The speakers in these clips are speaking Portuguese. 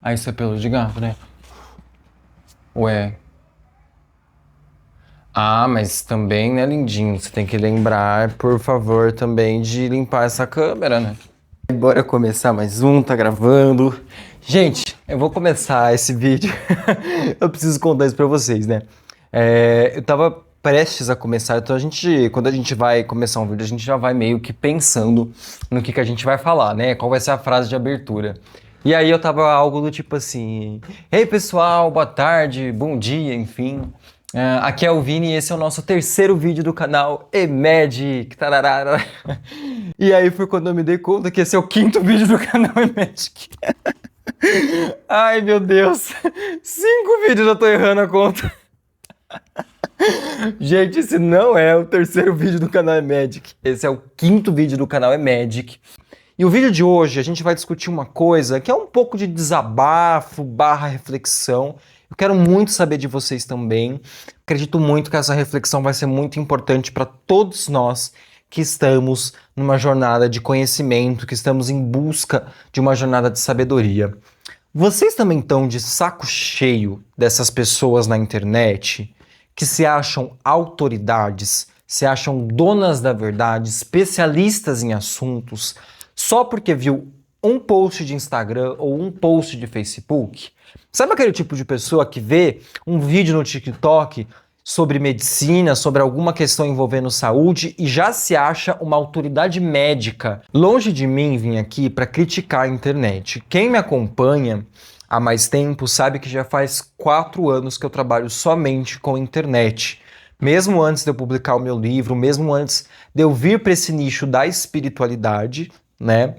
Ah, isso é pelo de gato, né? Ué. Ah, mas também, né, lindinho? Você tem que lembrar, por favor, também de limpar essa câmera, né? Bora começar mais um, tá gravando. Gente, eu vou começar esse vídeo. Eu preciso contar isso pra vocês, né? Eu tava prestes a começar, então quando a gente vai começar um vídeo, a gente já vai meio que pensando no que a gente vai falar, né? Qual vai ser a frase de abertura. E aí eu tava algo do tipo assim: Ei pessoal, boa tarde, bom dia, enfim. Aqui é o Vini e esse é o nosso terceiro vídeo do canal Emedic. Tararara. E aí foi quando eu me dei conta que esse é o quinto vídeo do canal Emedic. Ai meu Deus, 5 vídeos eu já tô errando a conta. Gente, esse não é o terceiro vídeo do canal Emedic. Esse é o quinto vídeo do canal Emedic. E o vídeo de hoje a gente vai discutir uma coisa que é um pouco de desabafo barra reflexão. Eu quero muito saber de vocês também. Acredito muito que essa reflexão vai ser muito importante para todos nós que estamos numa jornada de conhecimento, que estamos em busca de uma jornada de sabedoria. Vocês também estão de saco cheio dessas pessoas na internet que se acham autoridades, se acham donas da verdade, especialistas em assuntos, só porque viu um post de Instagram ou um post de Facebook? Sabe aquele tipo de pessoa que vê um vídeo no TikTok sobre medicina, sobre alguma questão envolvendo saúde e já se acha uma autoridade médica? Longe de mim vir aqui para criticar a internet. Quem me acompanha há mais tempo sabe que já faz 4 anos que eu trabalho somente com internet. Mesmo antes de eu publicar o meu livro, mesmo antes de eu vir para esse nicho da espiritualidade, né?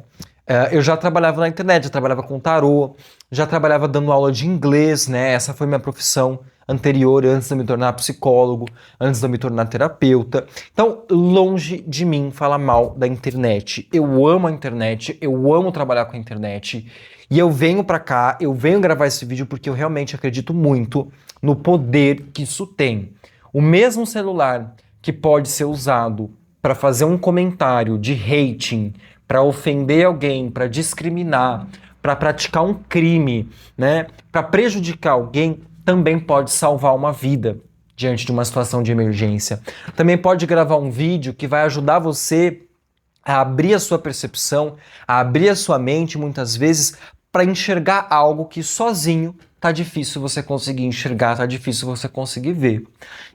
Eu já trabalhava na internet, já trabalhava com tarô, já trabalhava dando aula de inglês, né? Essa foi minha profissão anterior, antes de eu me tornar psicólogo, antes de eu me tornar terapeuta. Então, longe de mim falar mal da internet. Eu amo a internet, eu amo trabalhar com a internet. E eu venho pra cá, eu venho gravar esse vídeo porque eu realmente acredito muito no poder que isso tem. O mesmo celular que pode ser usado para fazer um comentário de hating, para ofender alguém, para discriminar, para praticar um crime, né, para prejudicar alguém, também pode salvar uma vida diante de uma situação de emergência. Também pode gravar um vídeo que vai ajudar você a abrir a sua percepção, a abrir a sua mente, muitas vezes, para enxergar algo que sozinho tá difícil você conseguir enxergar, tá difícil você conseguir ver.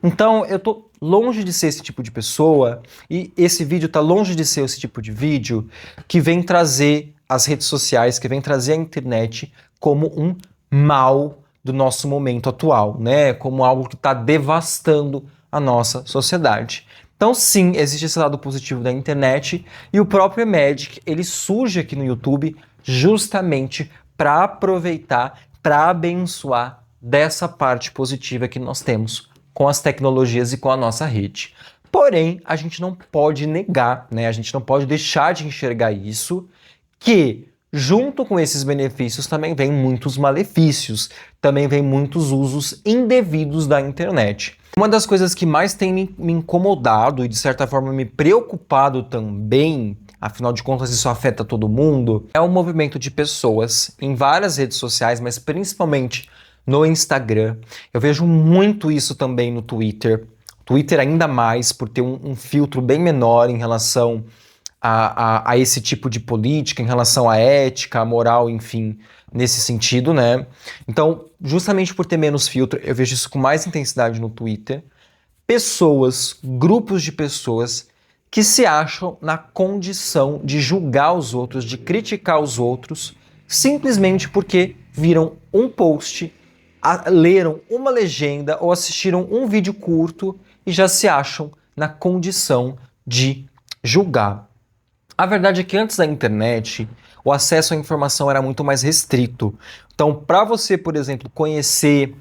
Então, eu tô longe de ser esse tipo de pessoa e esse vídeo tá longe de ser esse tipo de vídeo que vem trazer as redes sociais, que vem trazer a internet como um mal do nosso momento atual, né? Como algo que está devastando a nossa sociedade. Então, sim, existe esse lado positivo da internet e o próprio Emedic, ele surge aqui no YouTube justamente para aproveitar, para abençoar dessa parte positiva que nós temos com as tecnologias e com a nossa rede. Porém, a gente não pode negar, né? A gente não pode deixar de enxergar isso, que junto com esses benefícios também vem muitos malefícios, também vem muitos usos indevidos da internet. Uma das coisas que mais tem me incomodado e de certa forma me preocupado também, afinal de contas isso afeta todo mundo, é o movimento de pessoas em várias redes sociais, mas principalmente no Instagram. Eu vejo muito isso também no Twitter. Twitter ainda mais por ter um filtro bem menor em relação a esse tipo de política, em relação à ética, à moral, enfim, nesse sentido, né? Então, justamente por ter menos filtro, eu vejo isso com mais intensidade no Twitter. Pessoas, grupos de pessoas que se acham na condição de julgar os outros, de criticar os outros, simplesmente porque viram um post, leram uma legenda ou assistiram um vídeo curto e já se acham na condição de julgar. A verdade é que antes da internet, o acesso à informação era muito mais restrito. Então, para você, por exemplo, conhecer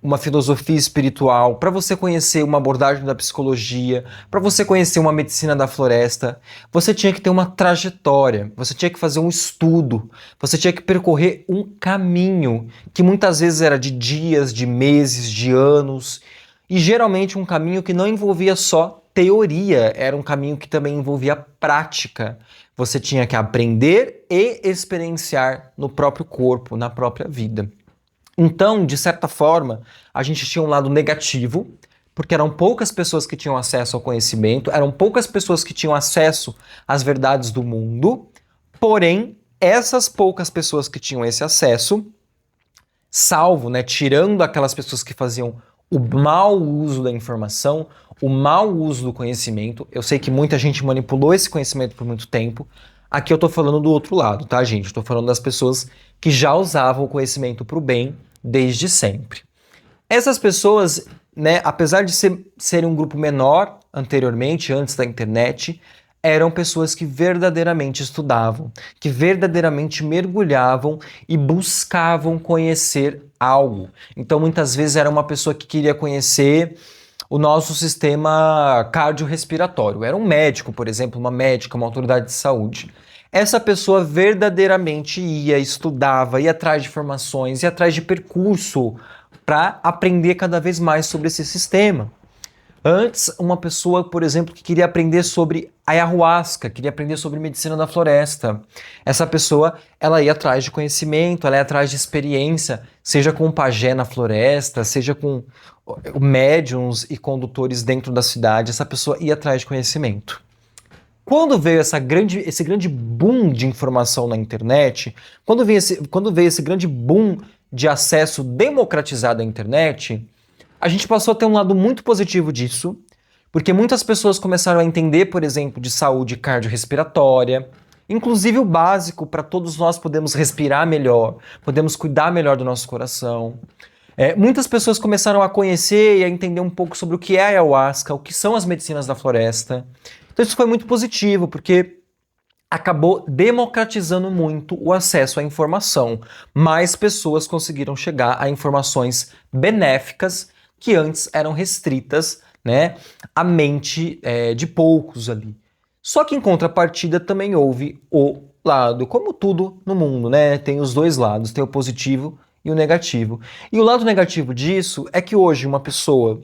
uma filosofia espiritual, para você conhecer uma abordagem da psicologia, para você conhecer uma medicina da floresta, você tinha que ter uma trajetória, você tinha que fazer um estudo, você tinha que percorrer um caminho que muitas vezes era de dias, de meses, de anos, e geralmente um caminho que não envolvia só teoria, era um caminho que também envolvia prática. Você tinha que aprender e experienciar no próprio corpo, na própria vida. Então, de certa forma, a gente tinha um lado negativo, porque eram poucas pessoas que tinham acesso ao conhecimento, eram poucas pessoas que tinham acesso às verdades do mundo, porém, essas poucas pessoas que tinham esse acesso, salvo, né, tirando aquelas pessoas que faziam o mau uso da informação, o mau uso do conhecimento, eu sei que muita gente manipulou esse conhecimento por muito tempo, aqui eu tô falando do outro lado, tá, gente? Eu tô falando das pessoas que já usavam o conhecimento para o bem desde sempre. Essas pessoas, né, apesar de serem um grupo menor anteriormente, antes da internet, eram pessoas que verdadeiramente estudavam, que verdadeiramente mergulhavam e buscavam conhecer algo. Então, muitas vezes era uma pessoa que queria conhecer o nosso sistema cardiorrespiratório. Era um médico, por exemplo, uma médica, uma autoridade de saúde. Essa pessoa verdadeiramente ia, estudava, ia atrás de informações, ia atrás de percurso para aprender cada vez mais sobre esse sistema. Antes, uma pessoa, por exemplo, que queria aprender sobre ayahuasca, queria aprender sobre medicina da floresta. Essa pessoa, ela ia atrás de conhecimento, ela ia atrás de experiência, seja com um pajé na floresta, seja com médiums e condutores dentro da cidade. Essa pessoa ia atrás de conhecimento. Quando veio esse grande boom de informação na internet, quando veio esse grande boom de acesso democratizado à internet, a gente passou a ter um lado muito positivo disso, porque muitas pessoas começaram a entender, por exemplo, de saúde cardiorrespiratória, inclusive o básico para todos nós podermos respirar melhor, podemos cuidar melhor do nosso coração. Muitas pessoas começaram a conhecer e a entender um pouco sobre o que é a ayahuasca, o que são as medicinas da floresta. Então isso foi muito positivo, porque acabou democratizando muito o acesso à informação. Mais pessoas conseguiram chegar a informações benéficas que antes eram restritas, né, à mente de poucos ali. Só que em contrapartida também houve o lado, como tudo no mundo, né, tem os dois lados, tem o positivo e o negativo. E o lado negativo disso é que hoje uma pessoa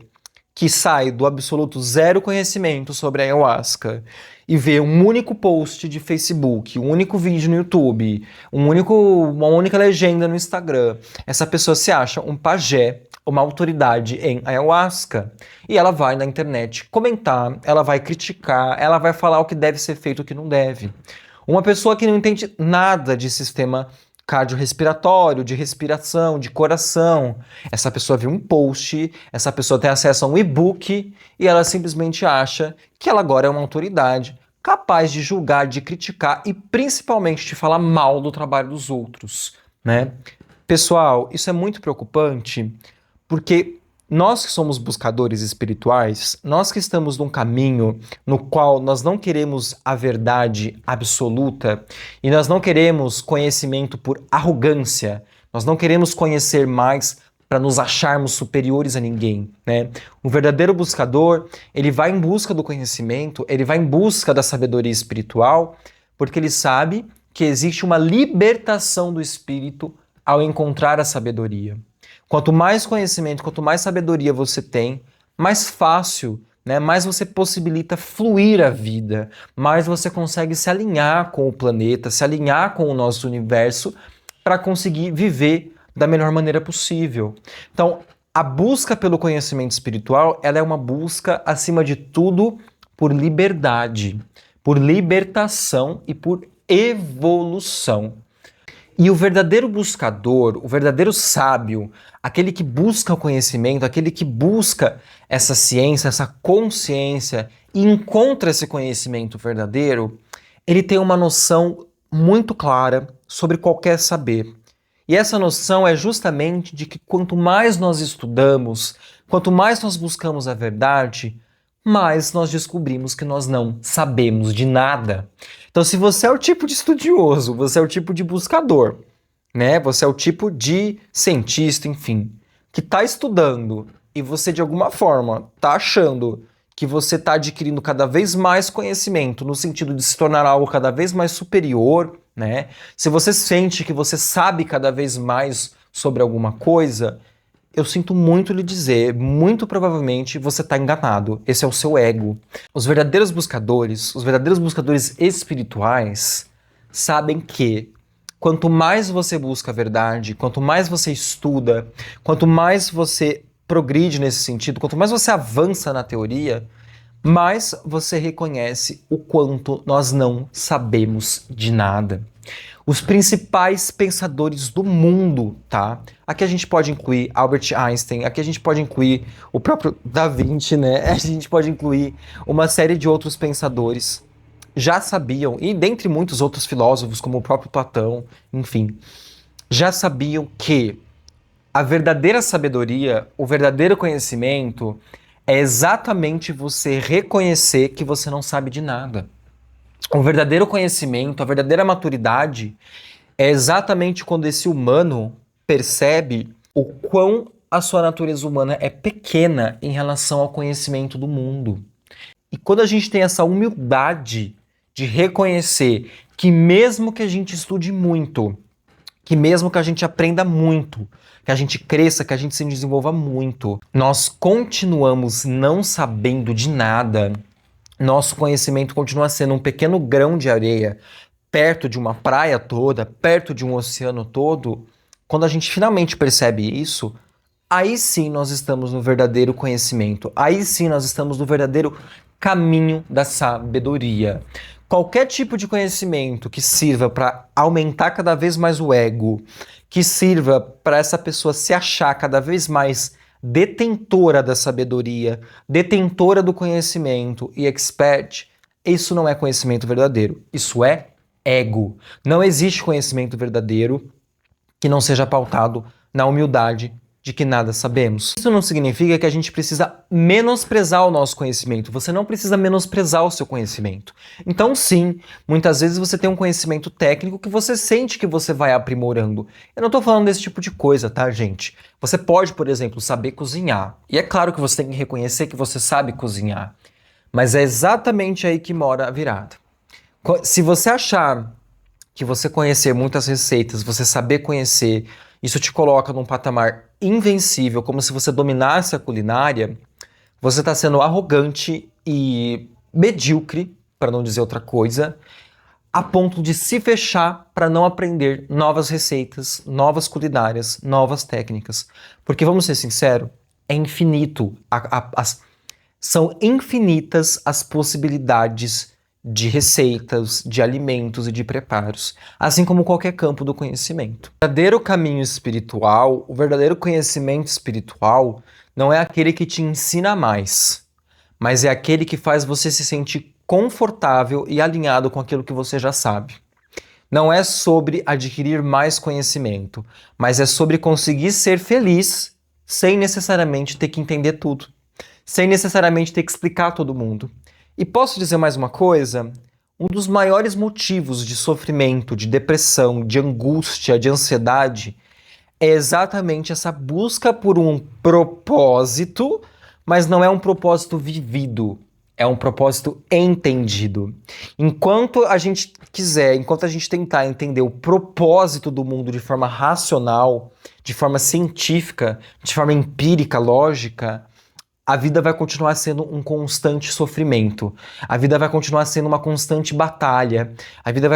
que sai do absoluto zero conhecimento sobre a ayahuasca e vê um único post de Facebook, um único vídeo no YouTube, uma única legenda no Instagram, essa pessoa se acha um pajé, uma autoridade em ayahuasca, e ela vai na internet comentar, ela vai criticar, ela vai falar o que deve ser feito e o que não deve. Uma pessoa que não entende nada de sistema cardiorrespiratório, de respiração, de coração. Essa pessoa viu um post, essa pessoa tem acesso a um e-book e ela simplesmente acha que ela agora é uma autoridade capaz de julgar, de criticar e principalmente de falar mal do trabalho dos outros, né? Pessoal, isso é muito preocupante porque nós que somos buscadores espirituais, nós que estamos num caminho no qual nós não queremos a verdade absoluta e nós não queremos conhecimento por arrogância, nós não queremos conhecer mais para nos acharmos superiores a ninguém, né? O verdadeiro buscador, ele vai em busca do conhecimento, ele vai em busca da sabedoria espiritual, porque ele sabe que existe uma libertação do espírito ao encontrar a sabedoria. Quanto mais conhecimento, quanto mais sabedoria você tem, mais fácil, né, mais você possibilita fluir a vida, mais você consegue se alinhar com o planeta, se alinhar com o nosso universo para conseguir viver da melhor maneira possível. Então, a busca pelo conhecimento espiritual, ela é uma busca, acima de tudo, por liberdade, por libertação e por evolução. E o verdadeiro buscador, o verdadeiro sábio, aquele que busca o conhecimento, aquele que busca essa ciência, essa consciência e encontra esse conhecimento verdadeiro, ele tem uma noção muito clara sobre qualquer saber. E essa noção é justamente de que quanto mais nós estudamos, quanto mais nós buscamos a verdade, mais nós descobrimos que nós não sabemos de nada. Então, se você é o tipo de estudioso, você é o tipo de buscador, né? Você é o tipo de cientista, enfim, que está estudando e você, de alguma forma, está achando que você está adquirindo cada vez mais conhecimento no sentido de se tornar algo cada vez mais superior, né? Se você sente que você sabe cada vez mais sobre alguma coisa, eu sinto muito lhe dizer, muito provavelmente você está enganado. Esse é o seu ego. Os verdadeiros buscadores espirituais, sabem que quanto mais você busca a verdade, quanto mais você estuda, quanto mais você progride nesse sentido, quanto mais você avança na teoria, mais você reconhece o quanto nós não sabemos de nada. Os principais pensadores do mundo, tá? Aqui a gente pode incluir Albert Einstein, aqui a gente pode incluir o próprio Da Vinci, né? A gente pode incluir uma série de outros pensadores. Já sabiam, e dentre muitos outros filósofos, como o próprio Platão, enfim, já sabiam que a verdadeira sabedoria, o verdadeiro conhecimento, é exatamente você reconhecer que você não sabe de nada. O verdadeiro conhecimento, a verdadeira maturidade é exatamente quando esse humano percebe o quão a sua natureza humana é pequena em relação ao conhecimento do mundo. E quando a gente tem essa humildade de reconhecer que mesmo que a gente estude muito, que mesmo que a gente aprenda muito, que a gente cresça, que a gente se desenvolva muito, nós continuamos não sabendo de nada. Nosso conhecimento continua sendo um pequeno grão de areia perto de uma praia toda, perto de um oceano todo. Quando a gente finalmente percebe isso, aí sim nós estamos no verdadeiro conhecimento. Aí sim nós estamos no verdadeiro caminho da sabedoria. Qualquer tipo de conhecimento que sirva para aumentar cada vez mais o ego, que sirva para essa pessoa se achar cada vez mais detentora da sabedoria, detentora do conhecimento e expert, isso não é conhecimento verdadeiro. Isso é ego. Não existe conhecimento verdadeiro que não seja pautado na humildade de que nada sabemos. Isso não significa que a gente precisa menosprezar o nosso conhecimento. Você não precisa menosprezar o seu conhecimento. Então, sim, muitas vezes você tem um conhecimento técnico que você sente que você vai aprimorando. Eu não tô falando desse tipo de coisa, tá, gente? Você pode, por exemplo, saber cozinhar. E é claro que você tem que reconhecer que você sabe cozinhar. Mas é exatamente aí que mora a virada. Se você achar que você conhecer muitas receitas, você saber conhecer, isso te coloca num patamar invencível, como se você dominasse a culinária, você está sendo arrogante e medíocre, para não dizer outra coisa, a ponto de se fechar para não aprender novas receitas, novas culinárias, novas técnicas. Porque, vamos ser sinceros, é infinito, são infinitas as possibilidades de receitas, de alimentos e de preparos, assim como qualquer campo do conhecimento. O verdadeiro caminho espiritual, o verdadeiro conhecimento espiritual, não é aquele que te ensina mais, mas é aquele que faz você se sentir confortável e alinhado com aquilo que você já sabe. Não é sobre adquirir mais conhecimento, mas é sobre conseguir ser feliz sem necessariamente ter que entender tudo, sem necessariamente ter que explicar a todo mundo. E posso dizer mais uma coisa? Um dos maiores motivos de sofrimento, de depressão, de angústia, de ansiedade é exatamente essa busca por um propósito, mas não é um propósito vivido, é um propósito entendido. Enquanto a gente tentar entender o propósito do mundo de forma racional, de forma científica, de forma empírica, lógica, a vida vai continuar sendo um constante sofrimento. A vida vai continuar sendo uma constante batalha. A vida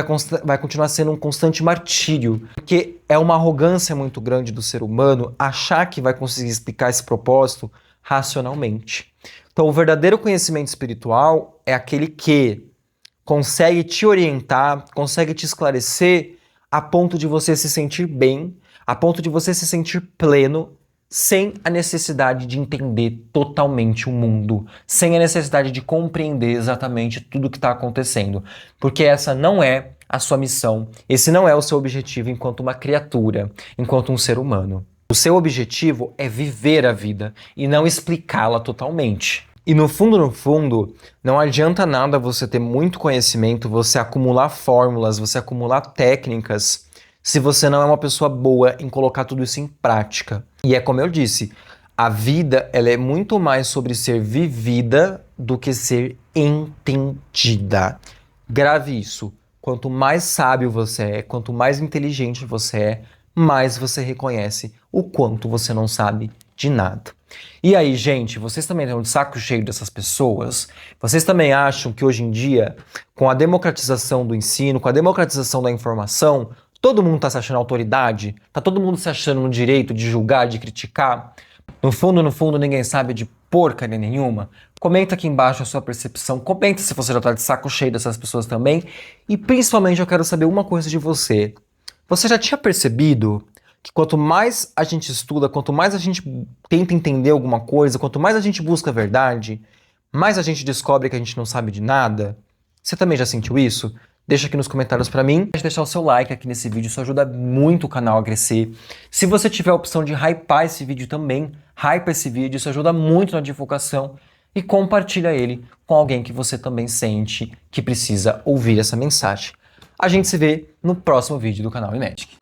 vai continuar sendo um constante martírio. Porque é uma arrogância muito grande do ser humano achar que vai conseguir explicar esse propósito racionalmente. Então, o verdadeiro conhecimento espiritual é aquele que consegue te orientar, consegue te esclarecer a ponto de você se sentir bem, a ponto de você se sentir pleno, sem a necessidade de entender totalmente o mundo, sem a necessidade de compreender exatamente tudo o que está acontecendo, porque essa não é a sua missão, esse não é o seu objetivo enquanto uma criatura, enquanto um ser humano. O seu objetivo é viver a vida e não explicá-la totalmente. E no fundo, não adianta nada você ter muito conhecimento, você acumular fórmulas, você acumular técnicas, se você não é uma pessoa boa em colocar tudo isso em prática. E é como eu disse, a vida ela é muito mais sobre ser vivida do que ser entendida. Grave isso. Quanto mais sábio você é, quanto mais inteligente você é, mais você reconhece o quanto você não sabe de nada. E aí, gente, vocês também estão de saco cheio dessas pessoas? Vocês também acham que hoje em dia, com a democratização do ensino, com a democratização da informação, todo mundo está se achando autoridade? Tá todo mundo se achando no direito de julgar, de criticar? No fundo, ninguém sabe de porcaria nenhuma? Comenta aqui embaixo a sua percepção, comenta se você já tá de saco cheio dessas pessoas também. E principalmente eu quero saber uma coisa de você. Você já tinha percebido que quanto mais a gente estuda, quanto mais a gente tenta entender alguma coisa, quanto mais a gente busca a verdade, mais a gente descobre que a gente não sabe de nada? Você também já sentiu isso? Deixa aqui nos comentários pra mim. Pode deixar o seu like aqui nesse vídeo, isso ajuda muito o canal a crescer. Se você tiver a opção de hypar esse vídeo também, hypa esse vídeo, isso ajuda muito na divulgação. E compartilha ele com alguém que você também sente que precisa ouvir essa mensagem. A gente se vê no próximo vídeo do canal iMagic.